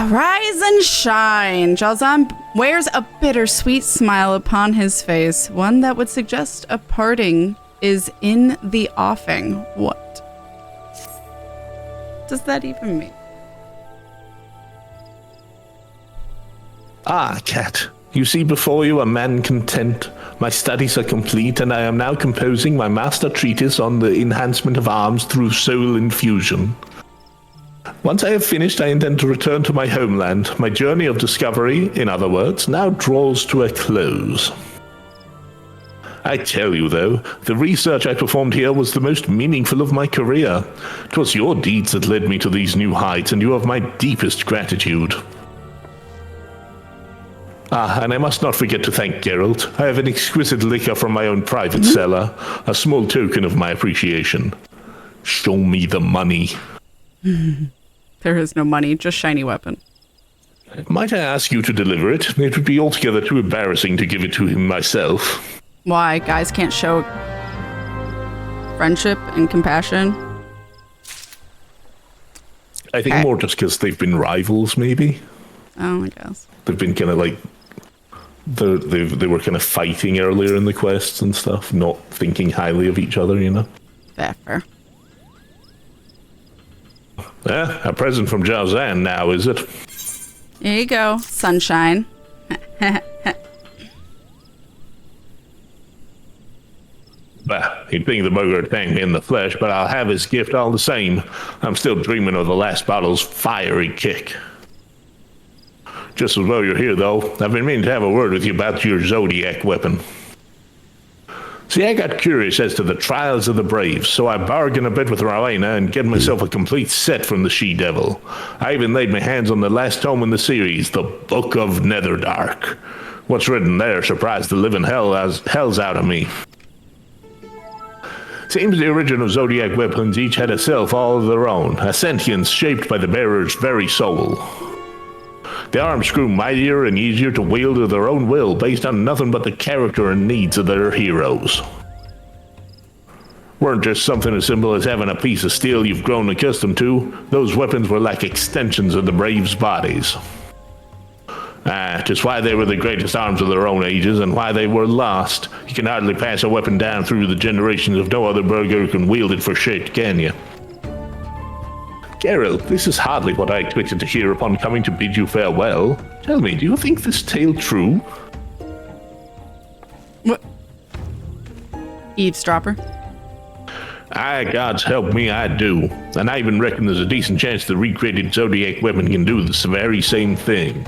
Rise and shine. Jalzan wears a bittersweet smile upon his face, one that would suggest a parting is in the offing. What does that even mean? Ah, Kat. You see before you a man content. My studies are complete, and I am now composing my master treatise on the enhancement of arms through soul infusion. Once I have finished, I intend to return to my homeland. My journey of discovery, in other words, now draws to a close. I tell you, though, the research I performed here was the most meaningful of my career. 'Twas your deeds that led me to these new heights, and you have my deepest gratitude. Ah, and I must not forget to thank Geralt. I have an exquisite liquor from my own private cellar, a small token of my appreciation. Show me the money. There is no money, just shiny weapon. Might I ask you to deliver it? It would be altogether too embarrassing to give it to him myself. Why? Guys can't show friendship and compassion? I think more just because they've been rivals, maybe. Oh, I guess. They've been kind of like... They were kind of fighting earlier in the quests and stuff, not thinking highly of each other, you know? Fair. A present from Jalzan now, is it? Here you go, sunshine. Bah, he'd think the bugger would thank me in the flesh, but I'll have his gift all the same. I'm still dreaming of the last bottle's fiery kick. Just as well you're here, though. I've been meaning to have a word with you about your Zodiac weapon. See, I got curious as to the trials of the Braves, so I bargained a bit with Rowena and get myself a complete set from the She-Devil. I even laid my hands on the last tome in the series, the Book of Netherdark. What's written there surprised the living hells out of me. Seems the original Zodiac weapons each had a self all of their own, a sentience shaped by the bearer's very soul. The arms grew mightier and easier to wield of their own will based on nothing but the character and needs of their heroes. Weren't just something as simple as having a piece of steel you've grown accustomed to. Those weapons were like extensions of the Braves' bodies. Just why they were the greatest arms of their own ages and why they were lost. You can hardly pass a weapon down through the generations if no other burgher can wield it for shit, can you? Geralt, this is hardly what I expected to hear upon coming to bid you farewell. Tell me, do you think this tale true? What? Eavesdropper? Aye, God's help me, I do. And I even reckon there's a decent chance the recreated Zodiac weapon can do this very same thing.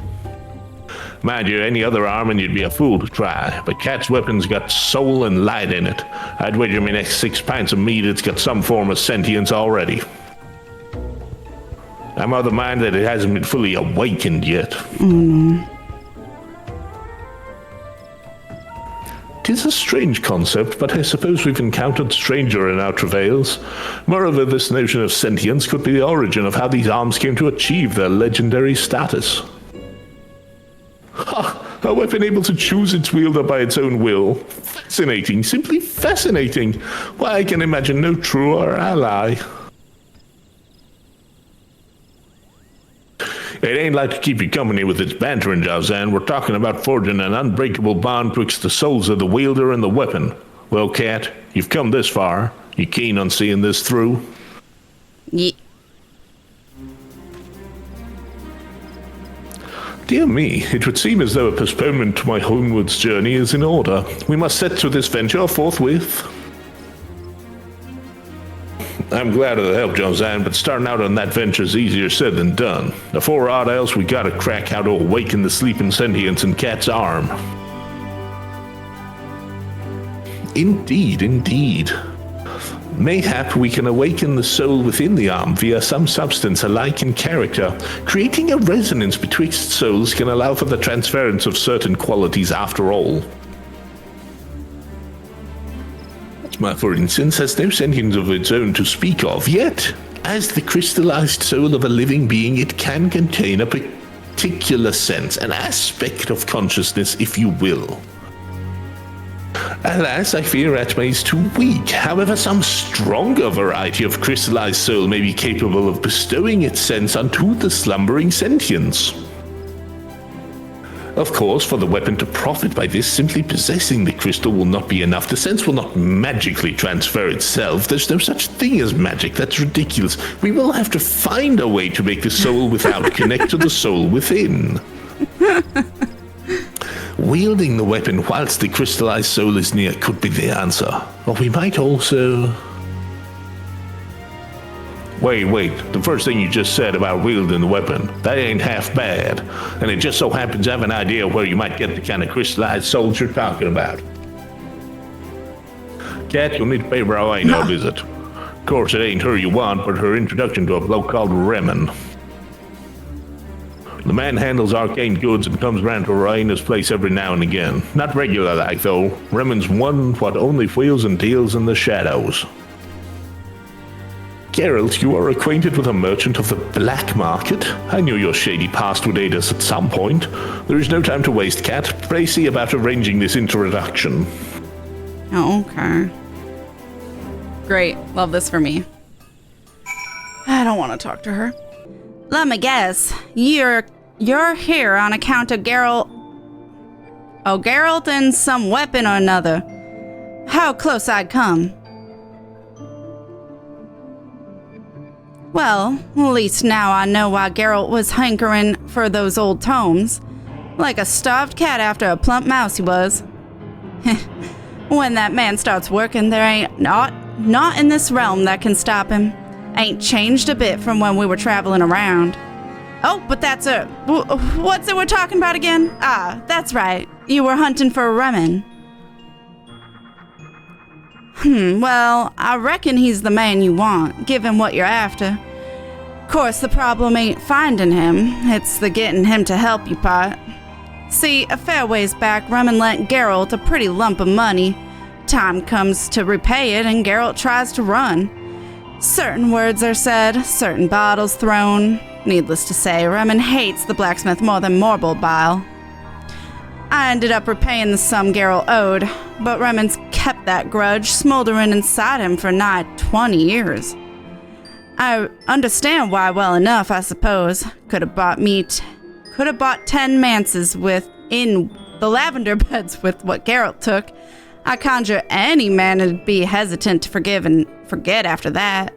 Mind you, any other arm and you'd be a fool to try, but Kat's weapon's got soul and light in it. I'd wager my next 6 pints of mead it's got some form of sentience already. I'm of the mind that it hasn't been fully awakened yet. Tis a strange concept, but I suppose we've encountered stranger in our travails. Moreover, this notion of sentience could be the origin of how these arms came to achieve their legendary status. Ha! A weapon able to choose its wielder by its own will. Fascinating, simply fascinating. Why, I can imagine no truer ally. It ain't like to keep you company with its bantering, Jalzan. We're talking about forging an unbreakable bond twixt the souls of the wielder and the weapon. Well, Kat, you've come this far. You keen on seeing this through? Yeah. Dear me, it would seem as though a postponement to my homewards journey is in order. We must set to this venture forthwith. I'm glad of the help, Jalzan, but starting out on that venture is easier said than done. Before aught else, we gotta crack how to awaken the sleeping sentience in Kat's arm. Indeed. Mayhap we can awaken the soul within the arm via some substance alike in character. Creating a resonance betwixt souls can allow for the transference of certain qualities after all. For instance, has no sentience of its own to speak of, yet, as the crystallized soul of a living being, it can contain a particular sense, an aspect of consciousness, if you will. Alas, I fear Atma is too weak. However, some stronger variety of crystallized soul may be capable of bestowing its sense unto the slumbering sentience. Of course, for the weapon to profit by this, simply possessing the crystal will not be enough. The sense will not magically transfer itself. There's no such thing as magic. That's ridiculous. We will have to find a way to make the soul without connect to the soul within. Wielding the weapon whilst the crystallized soul is near could be the answer. Or we might also... Wait. The first thing you just said about wielding the weapon, that ain't half bad. And it just so happens I have an idea where you might get the kind of crystallized souls you're talking about. Kat, you'll need to pay Rowan a visit. Of course, it ain't her you want, but her introduction to a bloke called Remen. The man handles arcane goods and comes round to Raina's place every now and again. Not regular like, though. Remen's one what only wheels and deals in the shadows. Geralt, you are acquainted with a merchant of the black market? I knew your shady past would aid us at some point. There is no time to waste, Kat. Pray see about arranging this introduction. Oh, okay. Great. Love this for me. I don't want to talk to her. Let me guess. You're here on account of Geralt... Oh, Geralt and some weapon or another. How close I'd come. Well, at least now I know why Geralt was hankering for those old tomes. Like a starved cat after a plump mouse he was. When that man starts working, there ain't not in this realm that can stop him. Ain't changed a bit from when we were traveling around. Oh, but that's what's it we're talking about again? Ah, that's right. You were hunting for a Remen. Well, I reckon he's the man you want, given what you're after. Of course, the problem ain't finding him, it's the getting him to help you part. See, a fair ways back, Remen lent Geralt a pretty lump of money. Time comes to repay it, and Geralt tries to run. Certain words are said, certain bottles thrown. Needless to say, Remen hates the blacksmith more than mortal bile. I ended up repaying the sum Geralt owed, but Remen's kept that grudge smoldering inside him for nigh 20 years. I understand why well enough, I suppose. Could have bought 10 manses in the lavender beds with what Geralt took. I conjure any man would be hesitant to forgive and forget after that.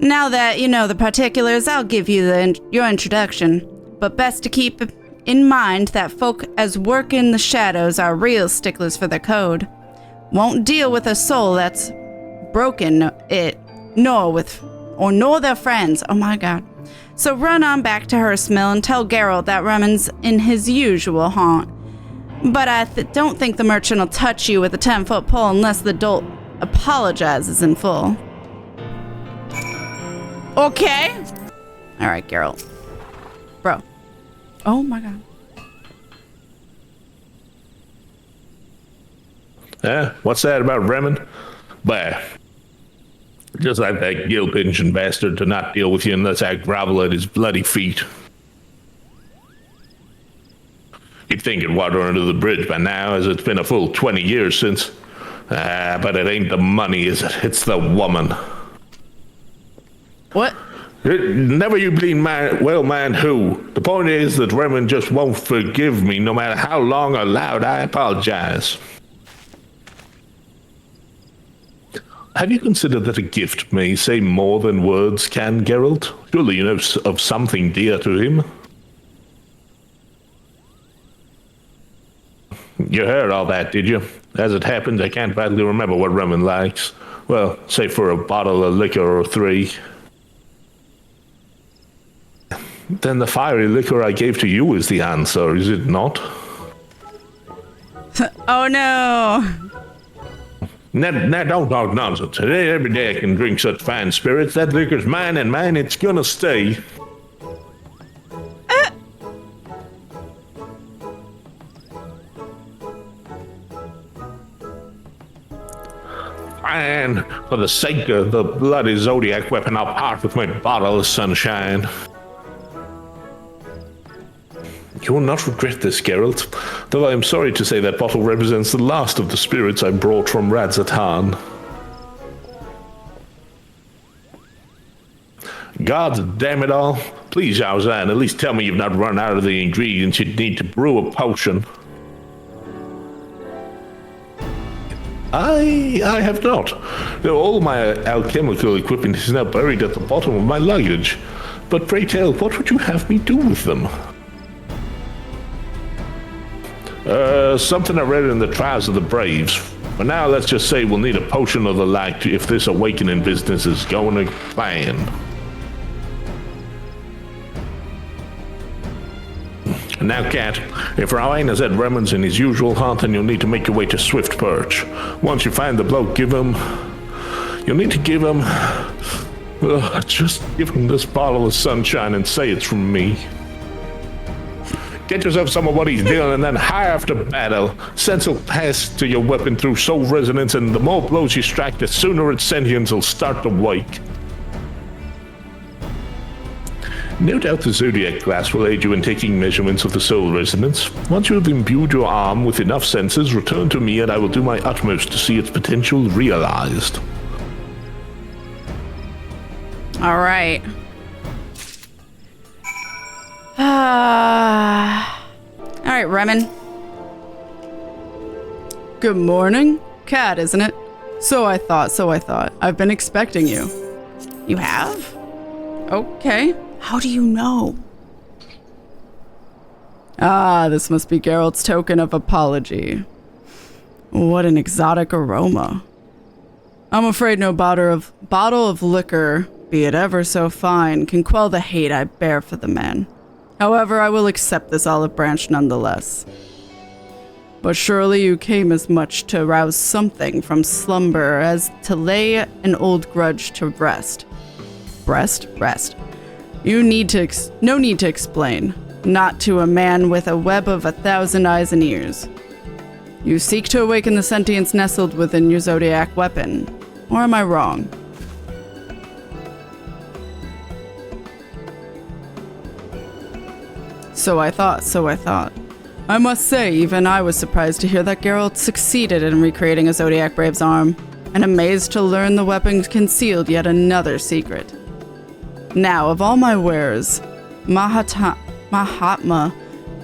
Now that you know the particulars, I'll give you your introduction, but best to keep in mind that folk as work in the shadows are real sticklers for their code. Won't deal with a soul that's broken it, nor their friends. Oh my god. So run on back to Hearstmill and tell Geralt that Remen's in his usual haunt. But I don't think the merchant will touch you with a 10-foot pole unless the dolt apologizes in full. Okay. Alright, Geralt. Bro. Oh my god. What's that about Remen? Bah. Just like that gill-pinching bastard to not deal with you unless I grovel at his bloody feet. You'd think it'd water under the bridge by now, as it's been a full 20 years since. But it ain't the money, is it? It's the woman. What? Never you bleed mind who. The point is that Remen just won't forgive me no matter how long or loud I apologize. Have you considered that a gift may say more than words can, Geralt? Surely you know of something dear to him. You heard all that, did you? As it happens, I can't rightly remember what Remen likes. Well, say for a bottle of liquor or 3. Then the fiery liquor I gave to you is the answer, is it not? Oh no! Now don't talk nonsense. Every day I can drink such fine spirits. That liquor's mine, and mine it's gonna stay. And for the sake of the bloody Zodiac weapon, I'll part with my bottle of sunshine. You will not regret this, Geralt, though I am sorry to say that bottle represents the last of the spirits I brought from Radzatan. God damn it all. Please, Yaozan, at least tell me you've not run out of the ingredients you'd need to brew a potion. I have not. All my alchemical equipment is now buried at the bottom of my luggage. But pray tell, what would you have me do with them? Something I read in the Trials of the Braves. For now, let's just say we'll need a potion of the like if this awakening business is going to plan. Now, Cat, if Rowena is at Remon's in his usual haunt, then you'll need to make your way to Swift Perch. Once you find the bloke, you'll need to give him... just give him this bottle of sunshine and say it's from me. Get yourself some of what he's dealing, and then hire after battle. Sense will pass to your weapon through soul resonance, and the more blows you strike, the sooner its sentience will start to wake. No doubt the Zodiac glass will aid you in taking measurements of the soul resonance. Once you have imbued your arm with enough senses, return to me and I will do my utmost to see its potential realized. All right. All right, Remen. Good morning. Cat, isn't it? So I thought. I've been expecting you. You have? Okay. How do you know? Ah, this must be Geralt's token of apology. What an exotic aroma. I'm afraid no bottle of liquor, be it ever so fine, can quell the hate I bear for the man. However, I will accept this olive branch nonetheless. But surely you came as much to rouse something from slumber as to lay an old grudge to rest. Rest. No need to explain. Not to a man with a web of 1,000 eyes and ears. You seek to awaken the sentience nestled within your Zodiac weapon. Or am I wrong? So I thought. I must say, even I was surprised to hear that Geralt succeeded in recreating a Zodiac Brave's arm, and amazed to learn the weapon concealed yet another secret. Now, of all my wares, Mahatma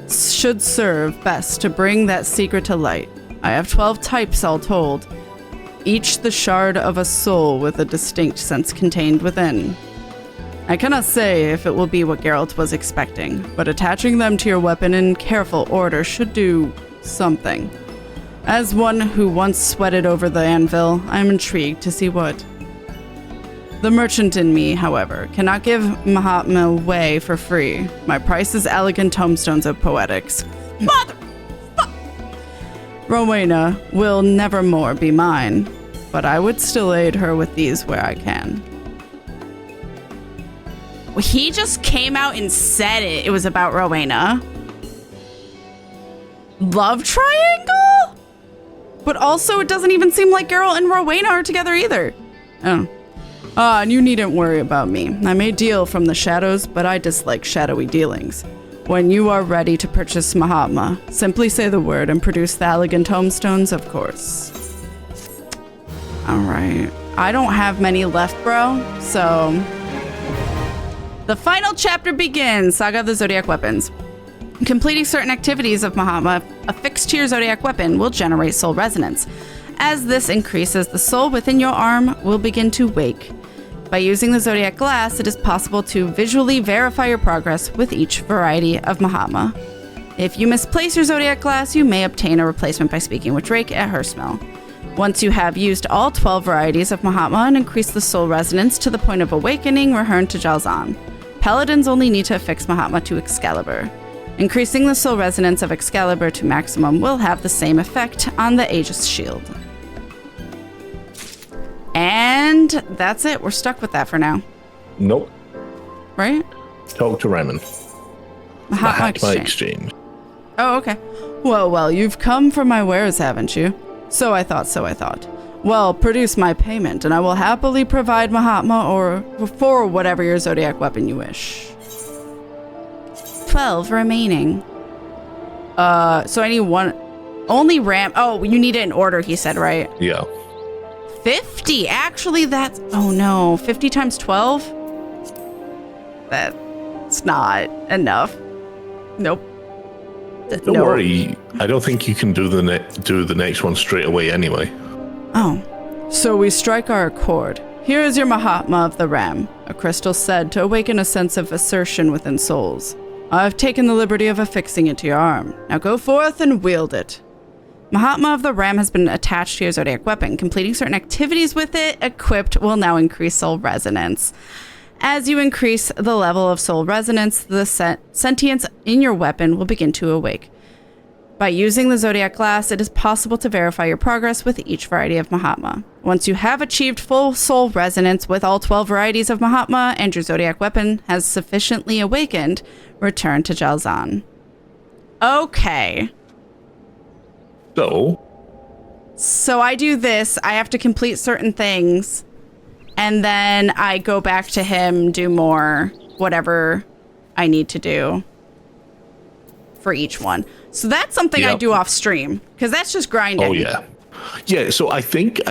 should serve best to bring that secret to light. I have 12 types all told, each the shard of a soul with a distinct sense contained within. I cannot say if it will be what Geralt was expecting, but attaching them to your weapon in careful order should do something. As one who once sweated over the anvil, I am intrigued to see what. The merchant in me, however, cannot give Mahatma away for free. My price is elegant tomestones of poetics. Mother! Rowena will nevermore be mine, but I would still aid her with these where I can. He just came out and said it. It was about Rowena. Love triangle? But also, it doesn't even seem like Geralt and Rowena are together either. Oh. And you needn't worry about me. I may deal from the shadows, but I dislike shadowy dealings. When you are ready to purchase Mahatma, simply say the word and produce the elegant tomestones, of course. Alright. I don't have many left, bro, so... The final chapter begins, Saga of the Zodiac Weapons. Completing certain activities of Mahatma affixed to your Zodiac weapon will generate soul resonance. As this increases, the soul within your arm will begin to wake. By using the Zodiac glass, it is possible to visually verify your progress with each variety of Mahatma. If you misplace your Zodiac glass, you may obtain a replacement by speaking with Drake at Hersmel. Once you have used all 12 varieties of Mahatma and increased the soul resonance to the point of awakening, return to Jalzahn. Paladins only need to affix Mahatma to Excalibur. Increasing the soul resonance of Excalibur to maximum will have the same effect on the Aegis shield. And that's it. We're stuck with that for now. Nope. Right? Talk to Raymond. Mahatma exchange. Oh, okay. Well, you've come for my wares, haven't you? So I thought. Well, produce my payment, and I will happily provide Mahatma or for whatever your Zodiac weapon you wish. 12 remaining. So I need one. Only RAM. Oh, you need it in order, he said, right? Yeah. 50. Actually, that's... Oh, no. 50 times 12? That's not enough. Nope. Don't worry. I don't think you can do the next one straight away anyway. Oh. So we strike our accord. Here is your Mahatma of the Ram, a crystal said to awaken a sense of assertion within souls. I've taken the liberty of affixing it to your arm. Now go forth and wield it. Mahatma of the Ram has been attached to your Zodiac weapon. Completing certain activities with it equipped will now increase soul resonance. As you increase the level of soul resonance, the sentience in your weapon will begin to awake. By using the Zodiac glass, it is possible to verify your progress with each variety of Mahatma. Once you have achieved full soul resonance with all 12 varieties of Mahatma and your Zodiac weapon has sufficiently awakened, return to Jalzan. Okay. So I do this, I have to complete certain things, and then I go back to him, do more, whatever I need to do for each one. So that's something I do off stream, because that's just grinding. Oh, yeah. Yeah, so I think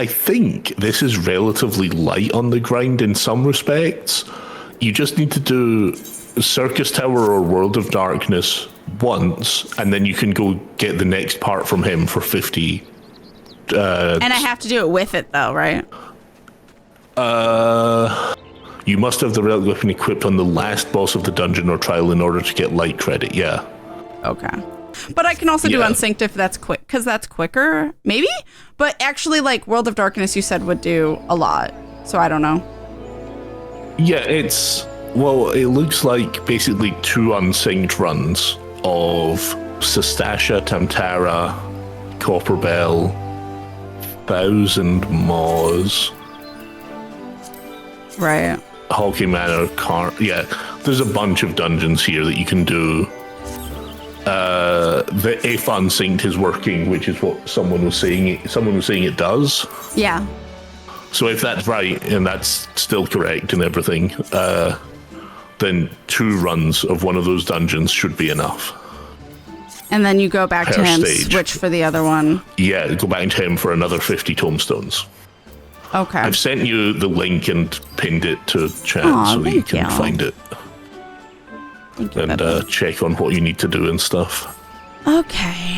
this is relatively light on the grind in some respects. You just need to do Circus Tower or World of Darkness once, and then you can go get the next part from him for 50. And I have to do it with it, though, right? You must have the relic weapon equipped on the last boss of the dungeon or trial in order to get light credit, yeah. Okay. But I can also do Unsynced if that's quick, because that's quicker, maybe? But actually, like, World of Darkness, you said, would do a lot, so I don't know. Yeah, well, it looks like basically 2 Unsynced runs of Sestasha, Tamtara, Copperbell, Thousand Maws. Right. Hawking Manor, yeah, there's a bunch of dungeons here that you can do. If Unsynced is working, which is what someone was saying it does. Yeah. So if that's right, and that's still correct and everything, then 2 runs of one of those dungeons should be enough. And then you go back to him, switch for the other one. Yeah, go back to him for another 50 tombstones. Okay. I've sent you the link and pinned it to chat so that you can find it. Thank you, and check on what you need to do and stuff. Okay.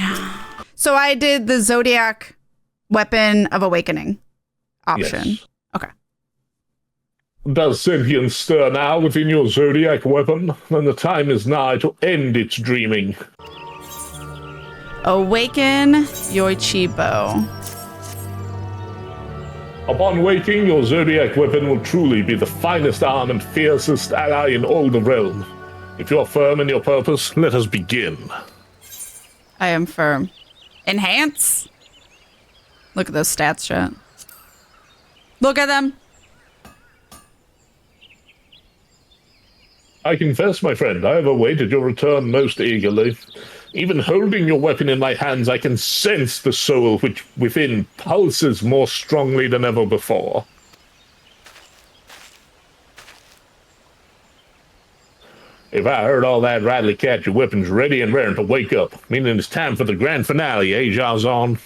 So I did the Zodiac Weapon of Awakening option. Yes. Okay. Does sentience stir now within your Zodiac weapon? Then the time is nigh to end its dreaming. Awaken Yoichi Bow. Upon waking, your Zodiac weapon will truly be the finest arm and fiercest ally in all the realm. If you're firm in your purpose, let us begin. I am firm. Enhance? Look at those stats, chat. Look at them. I confess, my friend, I have awaited your return most eagerly. Even holding your weapon in my hands, I can sense the soul which within pulses more strongly than ever before. If I heard all that rightly, cat, your weapon's ready and raring to wake up, meaning it's time for the grand finale, eh, Jalzan?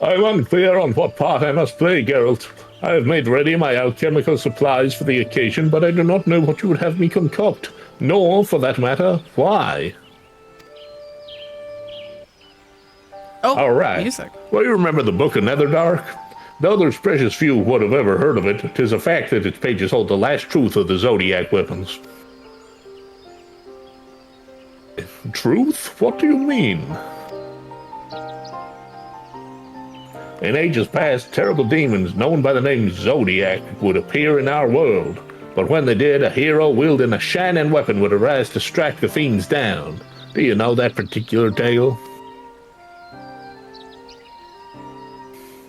I'm unclear on what part I must play, Geralt. I have made ready my alchemical supplies for the occasion, but I do not know what you would have me concoct, nor, for that matter, why. Oh, all right. Music. Well, you remember the Book of Netherdark? Though there's precious few would have ever heard of it, 'tis a fact that its pages hold the last truth of the Zodiac weapons. Truth? What do you mean? In ages past, terrible demons known by the name Zodiac would appear in our world. But when they did, a hero wielding a shining weapon would arise to strike the fiends down. Do you know that particular tale?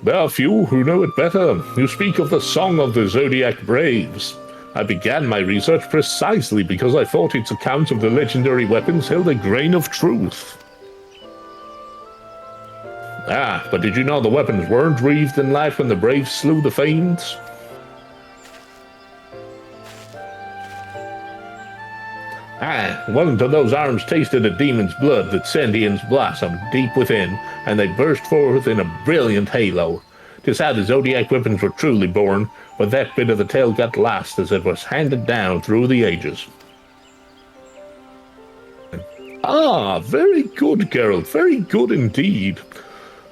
There are few who know it better. You speak of the Song of the Zodiac Braves. I began my research precisely because I thought its accounts of the legendary weapons held a grain of truth. Ah, but did you know the weapons weren't wreathed in life when the Braves slew the fiends? Ah, one of those arms tasted a demon's blood that sentience blossomed deep within, and they burst forth in a brilliant halo. 'Tis how the Zodiac weapons were truly born, but that bit of the tale got lost as it was handed down through the ages. Ah, very good, Geralt, very good indeed.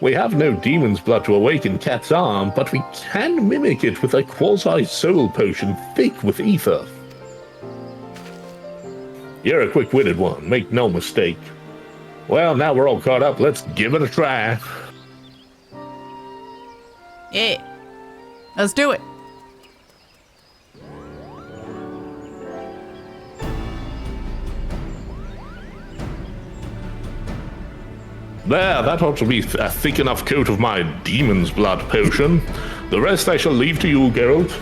We have no demon's blood to awaken Cat's arm, but we can mimic it with a quasi-soul potion thick with ether. You're a quick-witted one, make no mistake. Well, now we're all caught up, let's give it a try. Yeah. Let's do it. There, that ought to be a thick enough coat of my demon's blood potion. The rest I shall leave to you, Geralt.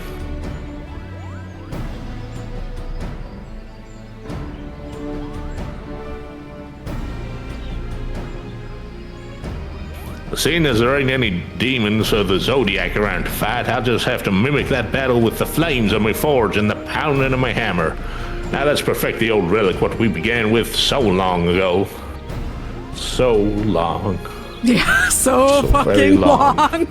Seeing as there ain't any demons or the Zodiac around to fight, I'll just have to mimic that battle with the flames on my forge and the pounding of my hammer. Now let's perfect the old relic what we began with so long ago. So long. Yeah, so very fucking long. long.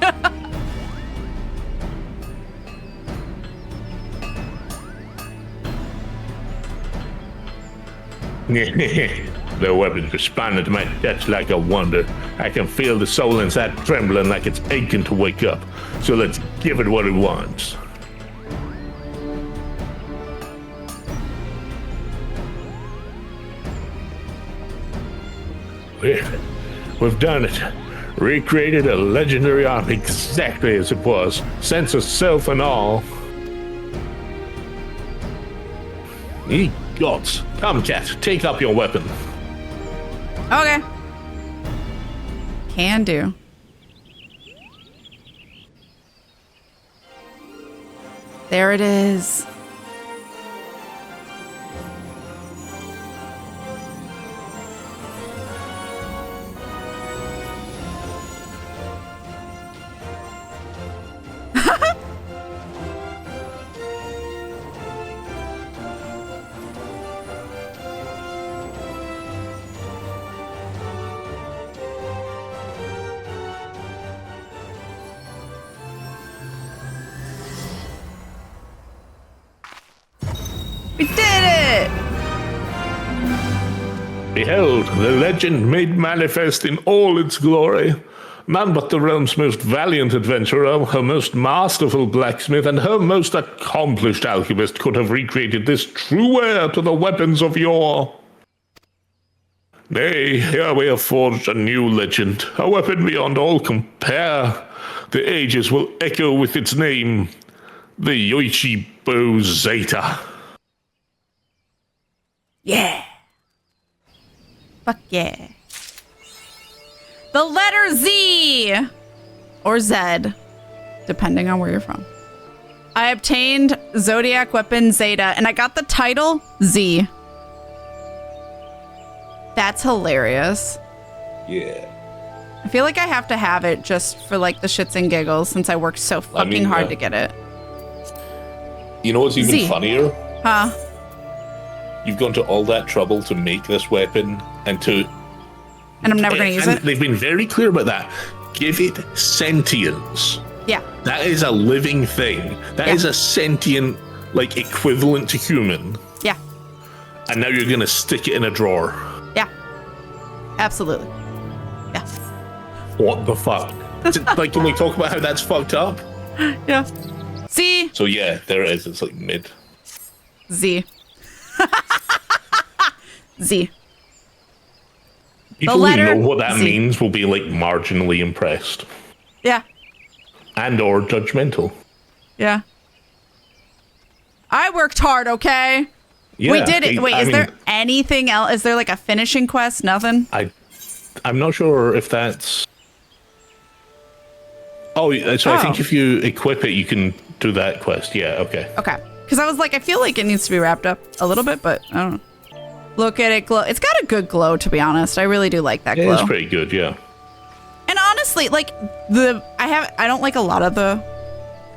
The weapons responded to my touch like a wonder. I can feel the soul inside trembling like it's aching to wake up. So let's give it what it wants. We've done it. Recreated a legendary arm exactly as it was. Sense of self and all. Ye gods. Come, Cat, take up your weapon. Okay. Can do. There it is. We did it! Behold, the legend made manifest in all its glory. None but the realm's most valiant adventurer, her most masterful blacksmith, and her most accomplished alchemist could have recreated this true heir to the weapons of yore. Nay, here we have forged a new legend, a weapon beyond all compare. The ages will echo with its name, the Yoichi Bow Zeta. Yeah. Fuck yeah. The letter Z or Z, depending on where you're from. I obtained Zodiac Weapon Zeta and I got the title Z. That's hilarious. Yeah. I feel like I have to have it just for like the shits and giggles since I worked so fucking hard to get it. You know what's even Z. funnier? Huh? You've gone to all that trouble to make this weapon and to... And I'm never going to use and it? they've been very clear about that. Give it sentience. Yeah. That is a living thing. That is a sentient, like, equivalent to human. Yeah. And now you're going to stick it in a drawer. Yeah. Absolutely. Yeah. What the fuck? Like, can we talk about how that's fucked up? Yeah. See? So yeah, there it is. It's like mid. Z. Z. People who know what that Z. means will be like marginally impressed. Yeah. And or judgmental. Yeah. I worked hard, okay? Yeah, we did it. Wait, is there anything else? Is there like a finishing quest? Nothing? I'm not sure if that's... Oh, so I think if you equip it, you can do that quest. Yeah, okay. Okay. Because I was like, I feel like it needs to be wrapped up a little bit, but I don't know. Look at it glow. It's got a good glow, to be honest. I really do like that glow. It's pretty good, yeah. And honestly, like I don't like a lot of the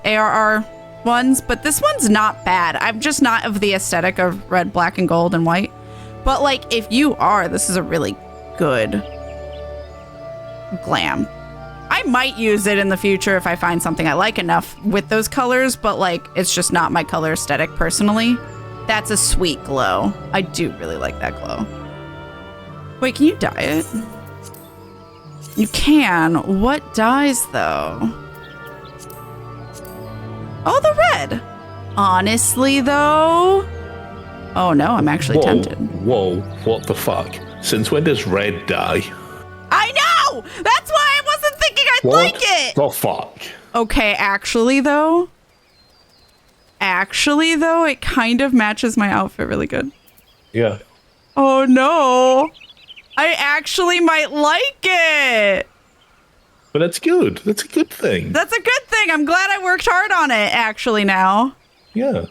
ARR ones, but this one's not bad. I'm just not of the aesthetic of red, black, and gold and white. But, like, if you are, this is a really good glam. I might use it in the future if I find something I like enough with those colors, but, like, it's just not my color aesthetic personally. That's a sweet glow. I do really like that glow. Wait, can you dye it? You can. What dyes, though? Oh, the red. Honestly, though... Oh, no, I'm actually tempted. Whoa, what the fuck? Since when does red dye? I know! That's why I wasn't thinking I'd like it! What the fuck? Okay, actually, though, it kind of matches my outfit really good. Yeah. Oh, no. I actually might like it. But that's good. That's a good thing. That's a good thing. I'm glad I worked hard on it, actually, now. Yeah.